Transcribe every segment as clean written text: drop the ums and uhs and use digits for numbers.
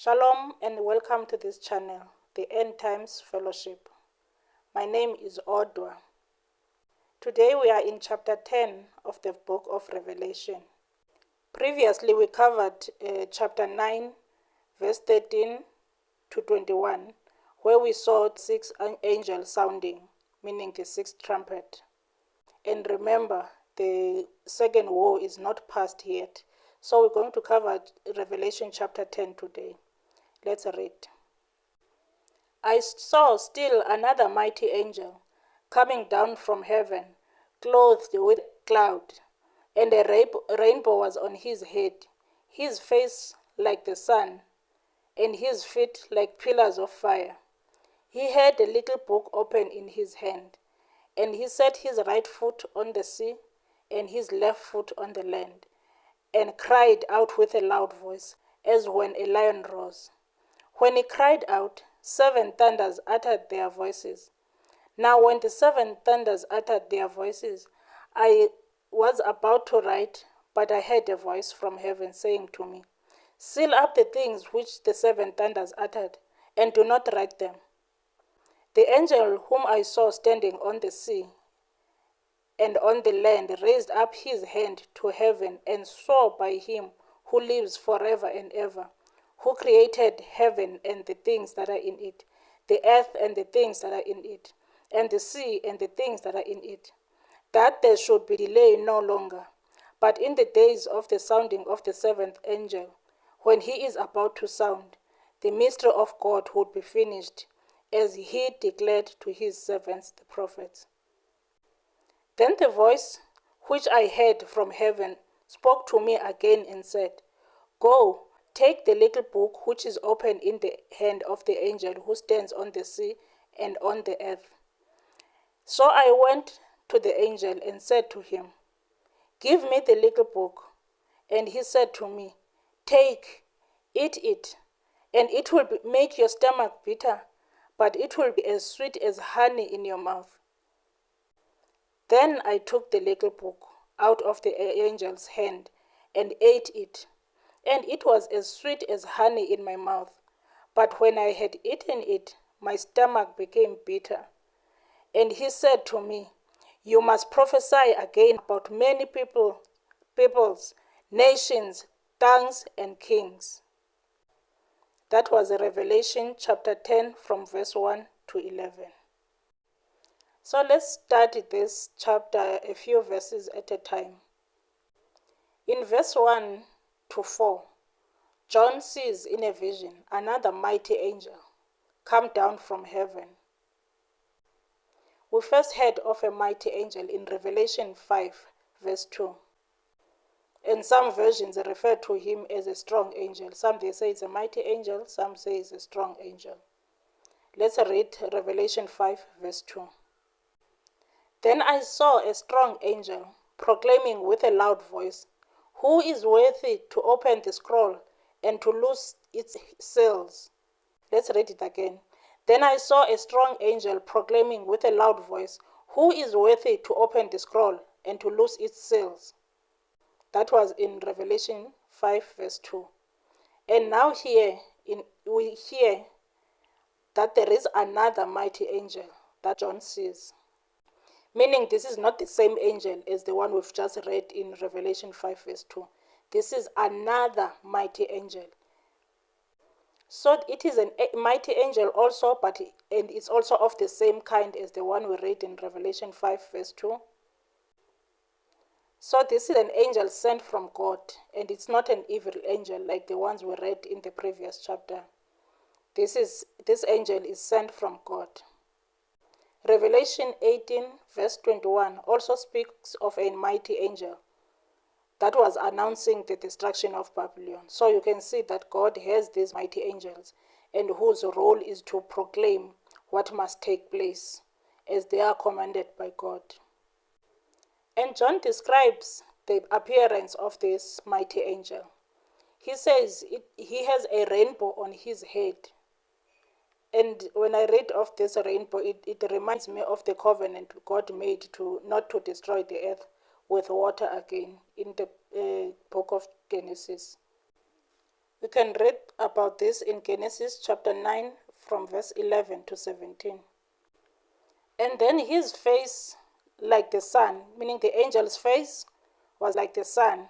Shalom and welcome to this channel, the End Times Fellowship. My name is Odwa. Today we are in chapter 10 of the book of Revelation. Previously we covered chapter 9, verse 13 to 21, where we saw six angels sounding, meaning the sixth trumpet. And remember, the second woe is not past yet. So we're going to cover Revelation chapter 10 today. Let's read. I saw still another mighty angel coming down from heaven, clothed with cloud, and a rainbow was on his head, his face like the sun, and his feet like pillars of fire. He had a little book open in his hand, and he set his right foot on the sea and his left foot on the land, and cried out with a loud voice, as when a lion roars. When he cried out, 7 thunders uttered their voices. Now when the 7 thunders uttered their voices, I was about to write, but I heard a voice from heaven saying to me, seal up the things which the 7 thunders uttered, and do not write them. The angel whom I saw standing on the sea and on the land raised up his hand to heaven and swore by him who lives forever and ever, who created heaven and the things that are in it, the earth and the things that are in it, and the sea and the things that are in it, that there should be delay no longer. But in the days of the sounding of the 7th angel, when he is about to sound, the mystery of God would be finished, as he declared to his servants the prophets. Then the voice which I heard from heaven spoke to me again and said, Go, take the little book which is open in the hand of the angel who stands on the sea and on the earth. So I went to the angel and said to him, Give me the little book. And he said to me, Take, eat it, and it will make your stomach bitter, but it will be as sweet as honey in your mouth. Then I took the little book out of the angel's hand and ate it, and it was as sweet as honey in my mouth. But when I had eaten it, my stomach became bitter. And he said to me, You must prophesy again about many peoples, nations, tongues, and kings. That was Revelation chapter 10 from verse 1 to 11. So let's start this chapter a few verses at a time. In verse 1 to 4, John sees in a vision another mighty angel come down from heaven. We first heard of a mighty angel in Revelation 5 verse 2. And some versions refer to him as a strong angel. Some they say it's a mighty angel, some say it's a strong angel. Let's read Revelation 5 verse 2. Then I saw a strong angel proclaiming with a loud voice, Who is worthy to open the scroll and to loose its seals? Let's read it again. Then I saw a strong angel proclaiming with a loud voice, Who is worthy to open the scroll and to loose its seals? That was in Revelation 5 verse 2. And now we hear that there is another mighty angel that John sees. Meaning this is not the same angel as the one we've just read in Revelation 5 verse 2. This is another mighty angel. So it is a mighty angel also, and it's also of the same kind as the one we read in Revelation 5 verse 2. So this is an angel sent from God, and it's not an evil angel like the ones we read in the previous chapter. This angel is sent from God. Revelation 18 verse 21 also speaks of a mighty angel that was announcing the destruction of Babylon. So you can see that God has these mighty angels, and whose role is to proclaim what must take place as they are commanded by God. And John describes the appearance of this mighty angel. He says he has a rainbow on his head. And when I read of this rainbow, it reminds me of the covenant God made to not to destroy the earth with water again in the book of Genesis. We can read about this in Genesis chapter 9 from verse 11 to 17. And then his face like the sun, meaning the angel's face was like the sun.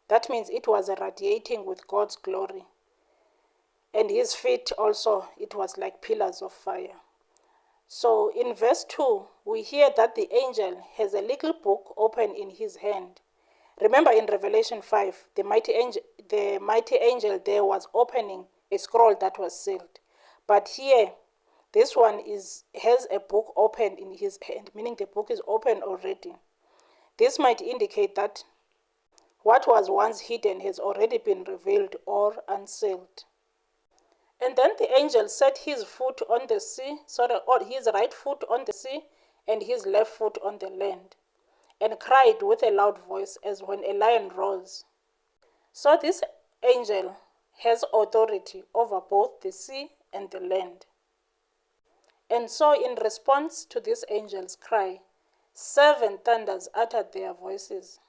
That means it was irradiating with God's glory. And his feet also, it was like pillars of fire. So in verse 2, we hear that the angel has a little book open in his hand. Remember in Revelation 5, the mighty angel there was opening a scroll that was sealed. But here, this one has a book open in his hand, meaning the book is open already. This might indicate that what was once hidden has already been revealed or unsealed. And then the angel set his foot on the sea, or his right foot on the sea, and his left foot on the land, and cried with a loud voice as when a lion roars. So this angel has authority over both the sea and the land. And so in response to this angel's cry, 7 thunders uttered their voices.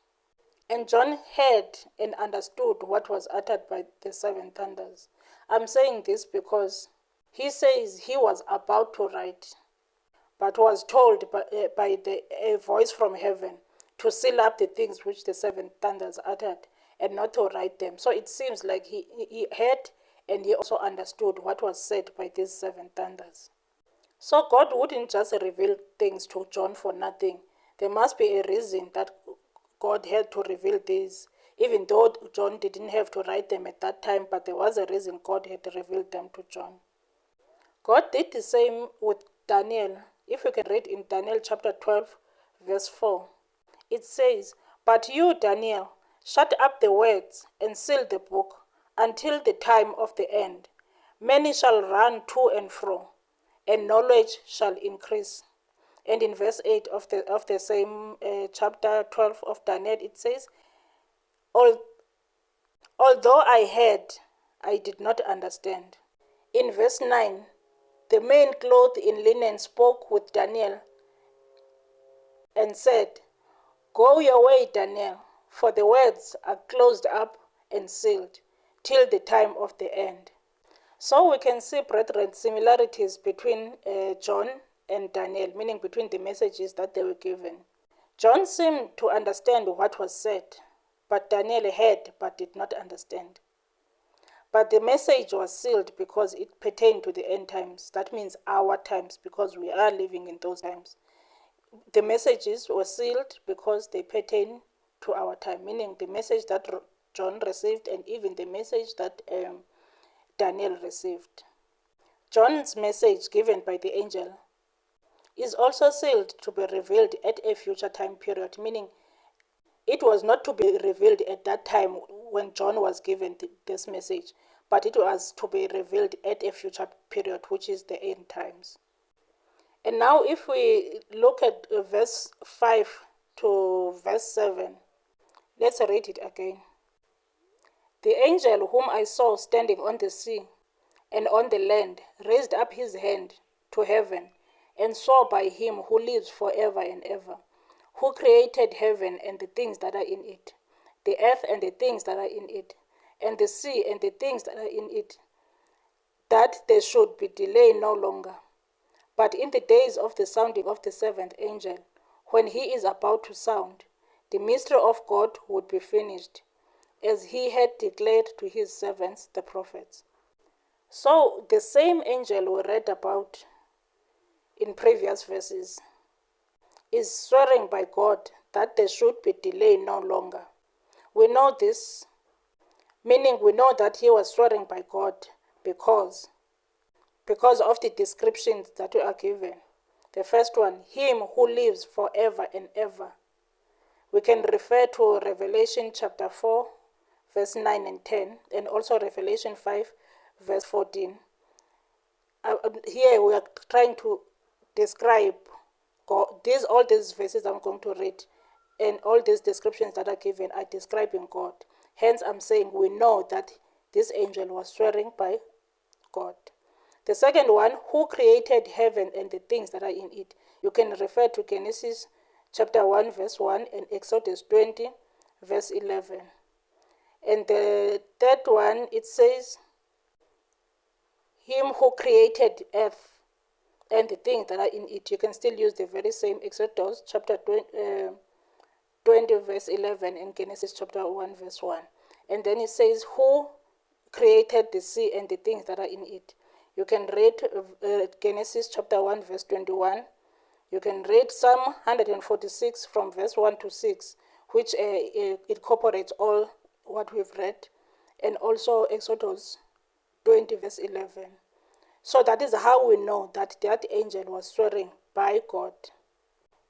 And John heard and understood what was uttered by the 7 thunders. I'm saying this because he says he was about to write, but was told by a voice from heaven to seal up the things which the 7 thunders uttered and not to write them. So it seems like he heard and he also understood what was said by these 7 thunders. So God wouldn't just reveal things to John for nothing. There must be a reason that God had to reveal these, even though John didn't have to write them at that time, but there was a reason God had revealed them to John. God did the same with Daniel. If you can read in Daniel chapter 12, verse 4, it says, "But you, Daniel, shut up the words and seal the book until the time of the end. Many shall run to and fro, and knowledge shall increase." And in verse 8 of the same chapter 12 of Daniel, it says, "Although I heard, I did not understand." In verse 9, the men clothed in linen spoke with Daniel and said, "Go your way, Daniel, for the words are closed up and sealed till the time of the end." So we can see, brethren, similarities between John and Daniel, meaning between the messages that they were given. John seemed to understand what was said, but Daniel heard but did not understand. But the message was sealed because it pertained to the end times. That means our times, because we are living in those times. The messages were sealed because they pertain to our time, meaning the message that John received and even the message that Daniel received. John's message given by the angel is also sealed to be revealed at a future time period, meaning it was not to be revealed at that time when John was given this message, but it was to be revealed at a future period, which is the end times. And now if we look at verse 5 to verse 7, let's read it again. "The angel whom I saw standing on the sea and on the land raised up his hand to heaven and swore by him who lives forever and ever, who created heaven and the things that are in it, the earth and the things that are in it, and the sea and the things that are in it, that there should be delay no longer. But in the days of the sounding of the 7th angel, when he is about to sound, the mystery of God would be finished, as he had declared to his servants the prophets." So the same angel we read about in previous verses is swearing by God that there should be delay no longer. We know this, meaning we know that he was swearing by God because of the descriptions that we are given. The first one, him who lives forever and ever. We can refer to Revelation chapter 4, verse 9 and 10, and also Revelation 5, verse 14. Here we are trying to describe God. All these verses I'm going to read and all these descriptions that are given are describing God. Hence I'm saying we know that this angel was swearing by God. The second one, who created heaven and the things that are in it. You can refer to Genesis chapter 1 verse 1 and Exodus 20 verse 11. And the third one, it says, him who created earth and the things that are in it. You can still use the very same Exodus chapter 20 verse 11 and Genesis chapter 1 verse 1. And then it says, who created the sea and the things that are in it. You can read Genesis chapter 1 verse 21. You can read Psalm 146 from verse 1 to 6, which incorporates all what we've read, and also Exodus 20 verse 11. So that is how we know that that angel was swearing by God,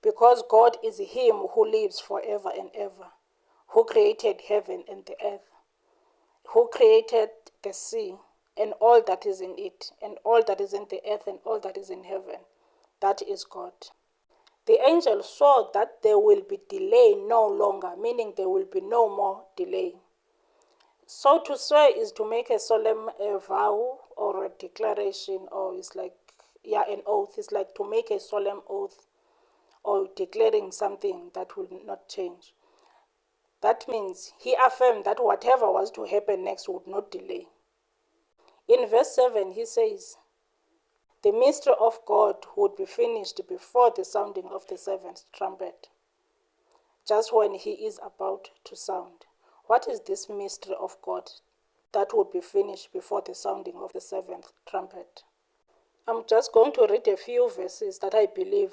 because God is him who lives forever and ever, who created heaven and the earth, who created the sea and all that is in it, and all that is in the earth and all that is in heaven. That is God. The angel saw that there will be delay no longer, meaning there will be no more delay. So to swear is to make a solemn vow or a declaration, or it's like, an oath. It's like to make a solemn oath or declaring something that will not change. That means he affirmed that whatever was to happen next would not delay. In verse 7, he says, the mystery of God would be finished before the sounding of the seventh trumpet, just when he is about to sound. What is this mystery of God that would be finished before the sounding of the seventh trumpet? I'm just going to read a few verses that I believe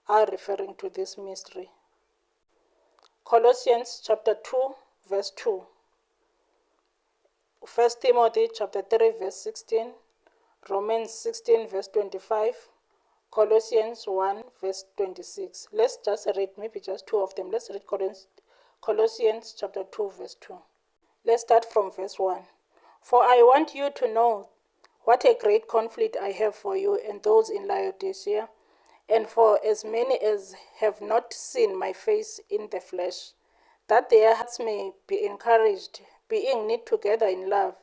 are referring to this mystery. Colossians chapter 2 verse 2. 1 Timothy chapter 3 verse 16. Romans 16 verse 25. Colossians 1 verse 26. Let's just read maybe just two of them. Let's read Colossians chapter 2 verse 2. Let's start from verse 1. For I want you to know what a great conflict I have for you and those in Laodicea, and for as many as have not seen my face in the flesh, that their hearts may be encouraged, being knit together in love,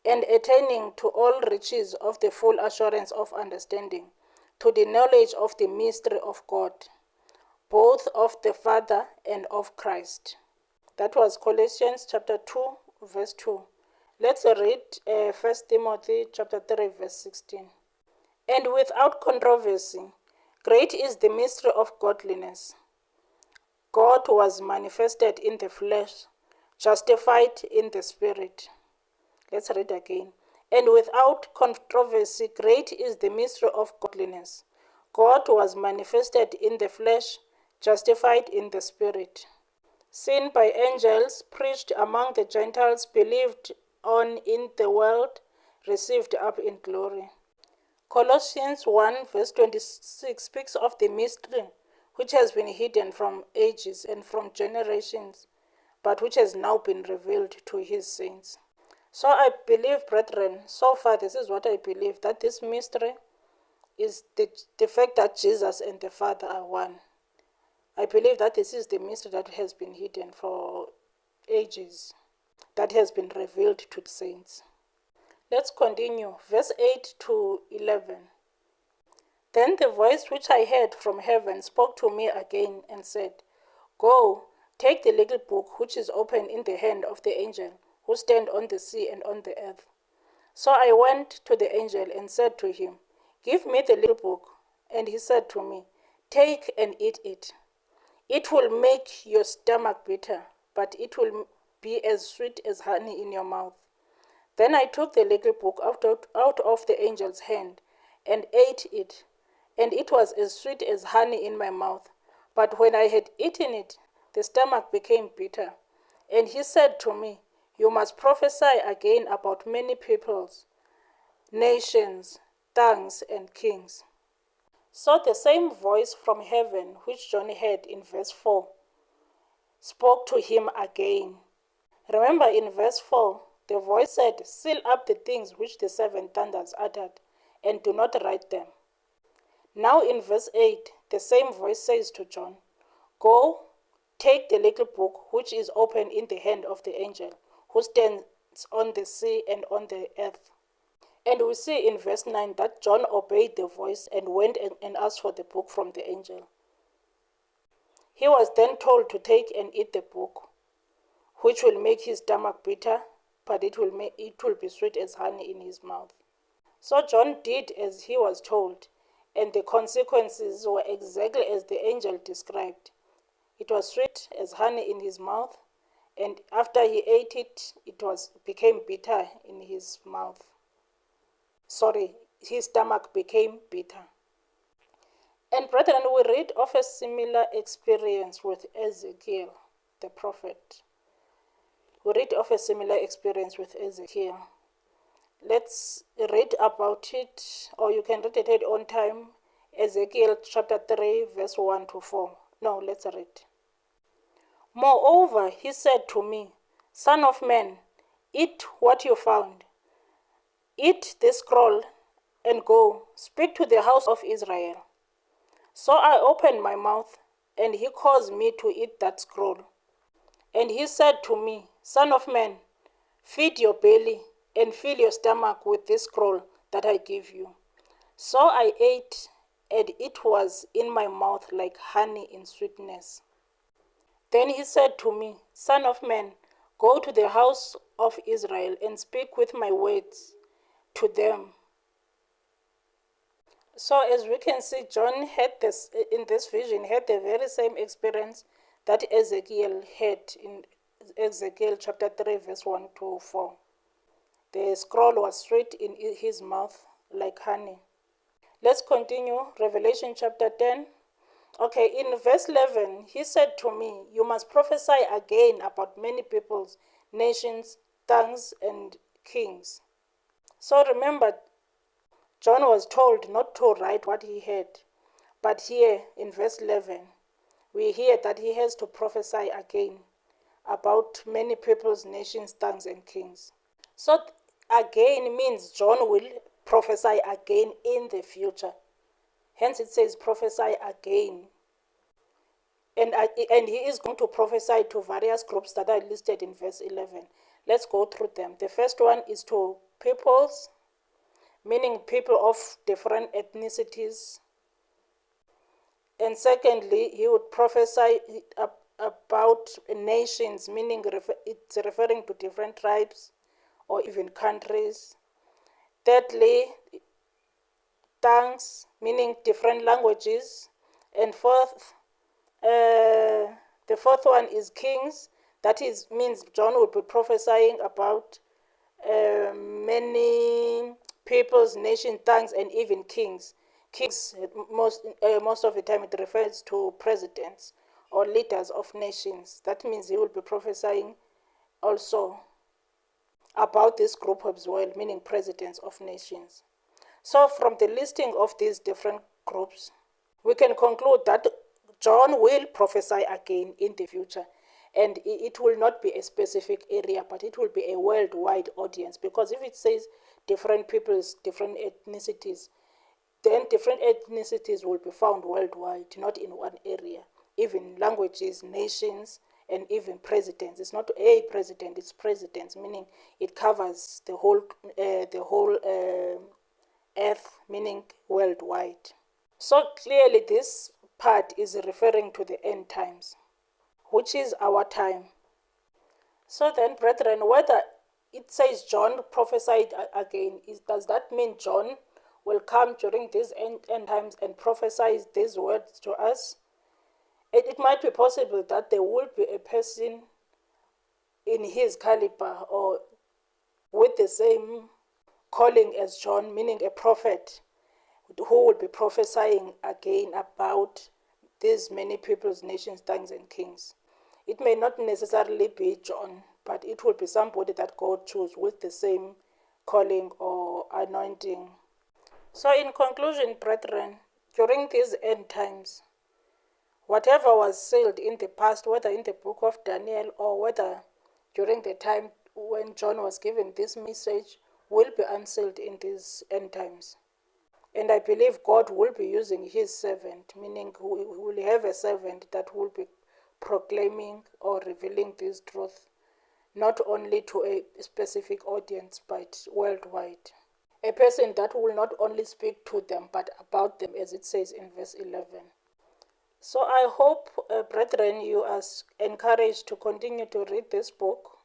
and attaining to all riches of the full assurance of understanding, to the knowledge of the mystery of God, both of the Father and of Christ. That was Colossians chapter 2 verse 2. Let's read 1 Timothy chapter 3 verse 16. And without controversy, great is the mystery of godliness. God was manifested in the flesh, justified in the spirit. Let's read again. And without controversy, great is the mystery of godliness. God was manifested in the flesh, justified in the spirit. Seen by angels, preached among the Gentiles, believed on in the world, received up in glory. Colossians 1 verse 26 speaks of the mystery which has been hidden from ages and from generations, but which has now been revealed to his saints. So I believe, brethren, so far this is what I believe, that this mystery is the fact that Jesus and the Father are one. I believe that this is the mystery that has been hidden for ages, that has been revealed to the saints. Let's continue. Verse 8 to 11. Then the voice which I heard from heaven spoke to me again and said, Go, take the little book which is open in the hand of the angel who stand on the sea and on the earth. So I went to the angel and said to him, Give me the little book. And he said to me, Take and eat it. It will make your stomach bitter, but it will be as sweet as honey in your mouth. Then I took the little book out of the angel's hand and ate it, and it was as sweet as honey in my mouth. But when I had eaten it, the stomach became bitter. And he said to me, You must prophesy again about many peoples, nations, tongues, and kings. So the same voice from heaven, which John heard in verse 4, spoke to him again. Remember in verse 4, the voice said, Seal up the things which the seven thunders uttered, and do not write them. Now in verse 8, the same voice says to John, Go, take the little book which is open in the hand of the angel who stands on the sea and on the earth. And we see in verse 9 that John obeyed the voice and went and asked for the book from the angel. He was then told to take and eat the book, which will make his stomach bitter, but it will be sweet as honey in his mouth. So John did as he was told, and the consequences were exactly as the angel described. It was sweet as honey in his mouth, and after he ate it, became bitter in his mouth. His stomach became bitter. And brethren, we read of a similar experience with Ezekiel, the prophet. We read of a similar experience with Ezekiel. Let's read about it, or you can read it at your own time. Ezekiel chapter 3, verse 1 to 4. No, let's read. Moreover, he said to me, Son of man, eat what you found. Eat this scroll and go, speak to the house of Israel. So I opened my mouth, and he caused me to eat that scroll. And he said to me, Son of man, feed your belly and fill your stomach with this scroll that I give you. So I ate, and it was in my mouth like honey in sweetness. Then he said to me, Son of man, go to the house of Israel and speak with my words to them. So as we can see, John had in this vision, had the very same experience that Ezekiel had in Ezekiel chapter 3, verse 1 to 4. The scroll was sweet in his mouth like honey. Let's continue. Revelation chapter 10. Okay, in verse 11, he said to me, You must prophesy again about many peoples, nations, tongues, and kings. So remember, John was told not to write what he had. But here in verse 11, we hear that he has to prophesy again about many peoples, nations, tongues, and kings. So again means John will prophesy again in the future. Hence it says prophesy again. And he is going to prophesy to various groups that are listed in verse 11. Let's go through them. The first one is to peoples, meaning people of different ethnicities. And secondly, he would prophesy about nations, meaning it's referring to different tribes or even countries. Thirdly, tongues, meaning different languages. And the fourth one is kings. That means John will be prophesying about many peoples, nations, tongues, and even kings. Kings, most of the time, it refers to presidents or leaders of nations. That means he will be prophesying also about this group as well, meaning presidents of nations. So from the listing of these different groups, we can conclude that John will prophesy again in the future. And it will not be a specific area, but it will be a worldwide audience. Because if it says different peoples, different ethnicities, then different ethnicities will be found worldwide, not in one area. Even languages, nations, and even presidents. It's not a president, it's presidents, meaning it covers the whole earth, meaning worldwide. So clearly this part is referring to the end times, which is our time. So then, brethren, whether it says John prophesied again, does that mean John will come during these end times and prophesy these words to us? It might be possible that there will be a person in his caliber or with the same calling as John, meaning a prophet, who will be prophesying again about these many peoples, nations, tongues, and kings. It may not necessarily be John, but it will be somebody that God chose with the same calling or anointing. So in conclusion, brethren, during these end times, whatever was sealed in the past, whether in the book of Daniel or whether during the time when John was given this message, will be unsealed in these end times. And I believe God will be using his servant, meaning we will have a servant that will be proclaiming or revealing this truth, not only to a specific audience, but worldwide. A person that will not only speak to them, but about them, as it says in verse 11. So I hope, brethren, you are encouraged to continue to read this book.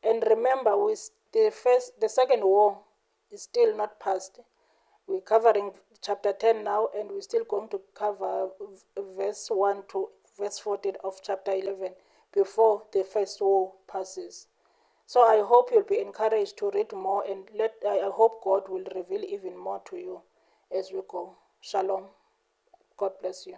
And remember, the second war is still not past. We're covering chapter 10 now, and we're still going to cover verse 1 to verse 14 of chapter 11 before the first war passes. So I hope you'll be encouraged to read more, and I hope God will reveal even more to you as we go. Shalom. God bless you.